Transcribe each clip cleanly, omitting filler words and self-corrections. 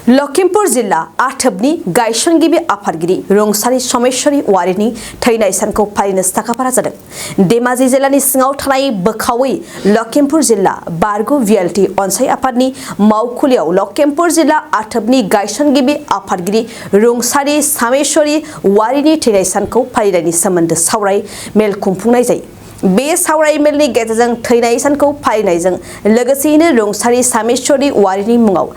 लखिमपुर जिल्ला आठबनि गायसनगिरि आफादगिरि रुंसारि समेश्वरी वारिनि थैनाय सानखौ फालिनो साखाफारा जादों। धेमाजि जिल्लानि सिङाव थानाय बोखावै लखिमपुर जिल्ला बारगु भिएलटि अनसाय आफादनि मावखुलियाव लखिमपुर जिल्ला आठबनि गायसनगिरि आफादगिरि रुंसारि समेश्वरी वारिनि थैनाय सानखौ फालिनायनि सोमोन्दो सावराय मेल खुंफुंनाय जायो। बे सावराय मेलनि गेजेरजों थैनाय सानखौ फालिनायजों लोगोसेयैनो रुंसारि समेश्वरी वारिनि मुङाव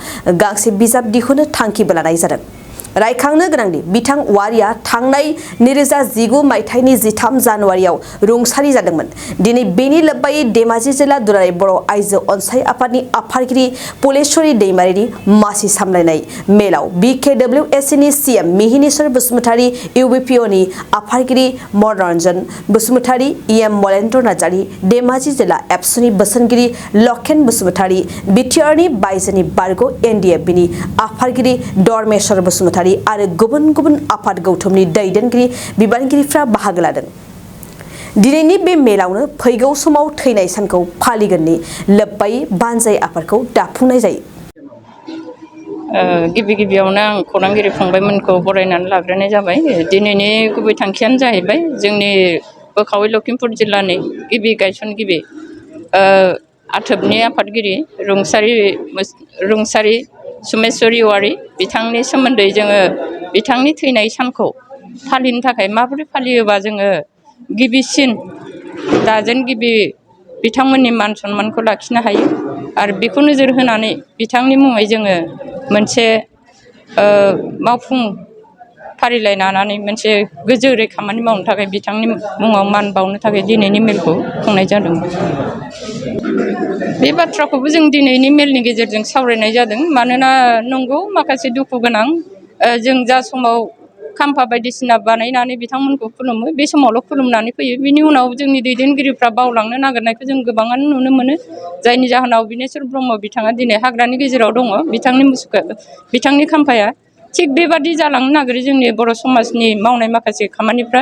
गांसे बिजाब दिहुननो थांखिबो लानाय जादों। रायखांनो गोनांदि बिथां वारिया थांनाय 2019 मायथाइनि 13 जानुवारियाव रुंसारि जादोंमोन। दिनै बेनि लोब्बायै धेमाजि जिल्ला दुलाराय बर' आइजो अनसाय आफादनि आफादगिरि पुलेश्वरी दैमारिनि मासि सामलायनाय मेलाव BKWSनि CM मिहिनीश्वर बसुमतारी, UBPOनि आफादगिरि मनरन्जन बसुमतारी, EM मलेन्द्र नार्जारी, धेमाजि जिल्ला एबसुनि बोसोनगिरि लखेन बसुमतारी, BTRनि बायजोनि बारग' NDFBनि आफादगिरि धर्मेश्वर बसुमतारी आरो गुबुन गुबुन आफाद गौथुमनि दैदेनगिरि बिबानगिरिफ्रा बाहागो लादों। दिनैनि बे मेलावनो फैगौ समाव थैनाय सानखौ फालिगोननि लोब्बायै बानजाय आफादखौ दाफुंनाय जायो। गिबियावनो आं खौरांगिरि फंबायमोनखौ बरायनानै लाग्रोनाय जाबाय। दिनैनि गुबै थांखियानो जाहैबाय जोंनि बोखावै लखिमपुर जिल्लानि गिबि गायसनगिरि आथोबनि आफादगिरि रुंसारि समेश्वरी वारि बिथांनि सोमोन्दै जोङो बिथांनि थैनाय सानखौ फालिनो थाखाय माबोरै फालियोबा जोङो गिबिसिन दाजेनगिरि बिथांमोननि मान सन्मानखौ लाखिनो हायो आरो बेखौ नोजोर होनानै बिथांनि मुङै जोङो मोनसे मावफुं फारिलाइ लानानै मोनसे गोजोरै खामानि मावनो थाखाय बिथांनि मुङाव मान बावनो थाखाय दिनैनि मेलखौ खुंनाय जादों। बे बाथ्राखौबो जों दिनैनि मेलनि गेजेरजों सावरायनाय जादों। मानोना नंगौ माखासे दुखु गोनां जों जा समाव खाम्फा बायदिसिना बानायनानै बिथांमोनखौ खुलुमो बे समावल' खुलुमनानै फैयो। बिनि उनाव जोंनि दैदेनगिरिफ्रा बावलांनो नागिरनायखौ जों गोबाङानो नुनो मोनो। जायनि जाहोनाव बिनेश्वर ब्रह्म बिथाङा दिनै हाग्रानि गेजेराव दङ। बिथांनि खाम्फाया थिग बेबादि जालांनो नागिरो जोंनि बर' समाजनि मावनाय माखासे खामानिफ्रा।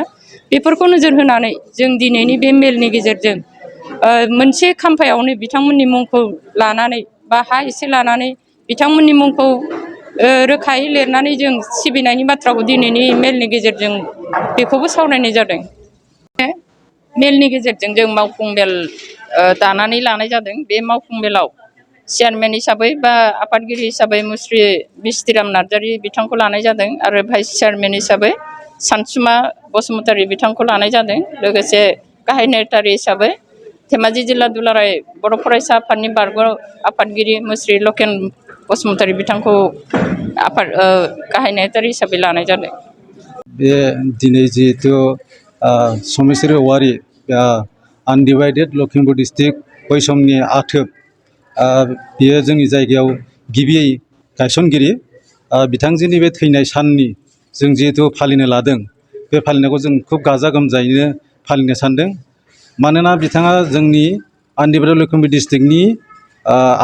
बेफोरखौ नोजोर होनानै जों दिनैनि बे मेलनि गेजेरजों मोनसे खाम्फायावनो बिथांमोननि मुंखौ लानानै बा हा एसे लानानै बिथांमोननि मुंखौ रोखायै लिरनानै जों सिबिनायनि बाथ्राखौ दिनैनि मेलनि गेजेरजों बेखौबो सावरायनाय जादों। मेलनि गेजेरजों जों मावफुं मेल दानानै लानाय जादों। बे मावफुं मेलाव चेयारमेन हिसाबै बा आफादगिरि हिसाबै मुस्रि बिस्थिराम नार्जारी बिथांखौ लानाय जादों आरो भाइस चेयारमेन हिसाबै सानसुमा बसुमतारी बिथांखौ लानाय जादों। लोगोसे गाहाय नेहाथारि हिसाबै धेमाजि जिल्ला दुलाराय बर' फरायसा आफादनि बारग' आफादगिरि मुस्रि लखेन बसुमतारी बिथांखौ गाहाय नेहाथारि हिसाबै लानाय जादों। बे दिनै जिहेतु समेश्वरी वारि आनडिभाइडेड लखिमपुर डिस्ट्रिक्ट बै समनि आथोब बियो जोंनि जायगायाव गिबियै गायसनगिरि बिथांजोनि बे थैनाय साननि जों जिहेतु फालिनो लादों। बे फालिनायखौ जों खुब गाजा गोमजायैनो फालिनो सानदों। मानोना बिथाङा जोंनि आनडिभाइडेड लखिमपुर डिस्ट्रिक्टनि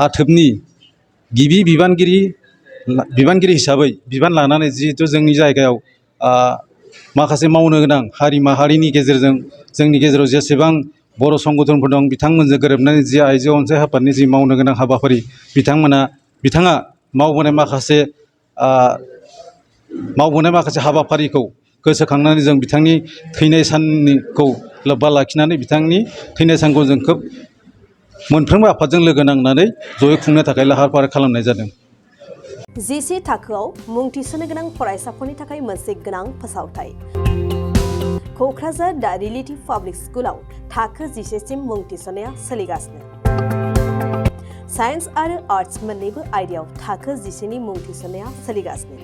आथोबनि गिबि बिबानगिरि हिसाबै बिबान लानानै जिहेतु जोंनि जायगायाव माखासे मावनो गोनां हारि माहारिनि गेजेरजों जोंनि गेजेराव जेसेबां बर' संगठनफोर दं बिथांमोनजों गोरोबनानै जि आइजो अनसाय आफादनि जि मावनो गोनां हाबाफारि बिथाङा मावबोनाय माखासे हाबाफारिखौ गोसोखांनानै जों बिथांनि थैनाय सानखौ लोब्बा लाखिनानै बिथांनि थैनाय सानखौ जों खोब मोनफ्रोमबो आफादजों लोगो नांनानै जयै खुंनो थाखाय लाहार फाहार खालामनाय जादों। जिसे थाखोआव मुं थिसननो गोनां फरायसाफोरनि थाखाय मोनसे गोनां फोसावथाय। क'क्राझार दा रिलेटिभ पाब्लिक स्कुलाव थाखो 10 सिम मुं थिसननाया सोलिगासिनो। साइन्स आरो आर्ट्स मोन्नैबो आयदायाव थाखो 10 नि मुं थिसननाया सोलिगासिनो।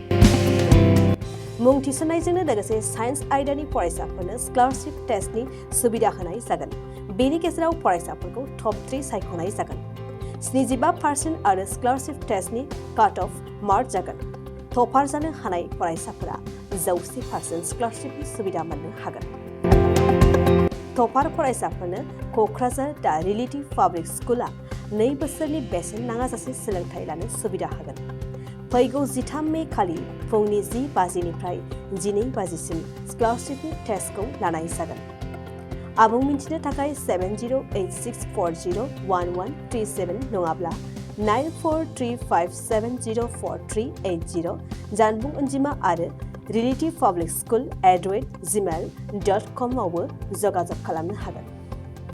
मुं थिसननायजोंनो लोगोसे साइन्स आयदानि फरायसाफोरनो स्कलारशिप टेस्टनि सुबिदा होनाय जागोन। बेनि गेजेराव फरायसाफोरखौ टप 3 सायख'नाय जागोन। 75% आरो स्कलारशिप टेस्टनि काट अफ मार्क जागोन। टपार जानो हानाय फरायसाफोरा 100% स्कलारशिपनि सुबिदा मोननो हागोन। टपार फरायसाफोरनो क'क्राझार दा रिलेटिभ पाब्लिक स्कुला 2 बोसोरनि बेसेन नाङाजासे सोलोंथाइ लानो सुबिदा होगोन। फैगौ 13 मे खालि फुंनि 10 बाजिनिफ्राय 12 बाजिसिम स्कलारशिपनि टेस्टखौ लानाय जागोन। आबुं मिन्थिनो थाखाय 7086401137 नङाब्ला 9435704380 जानबुं अनजिमा आरो रिलेटिभ पाब्लिक स्कुल @gmail.com आवबो जगाजग खालामनो हागोन।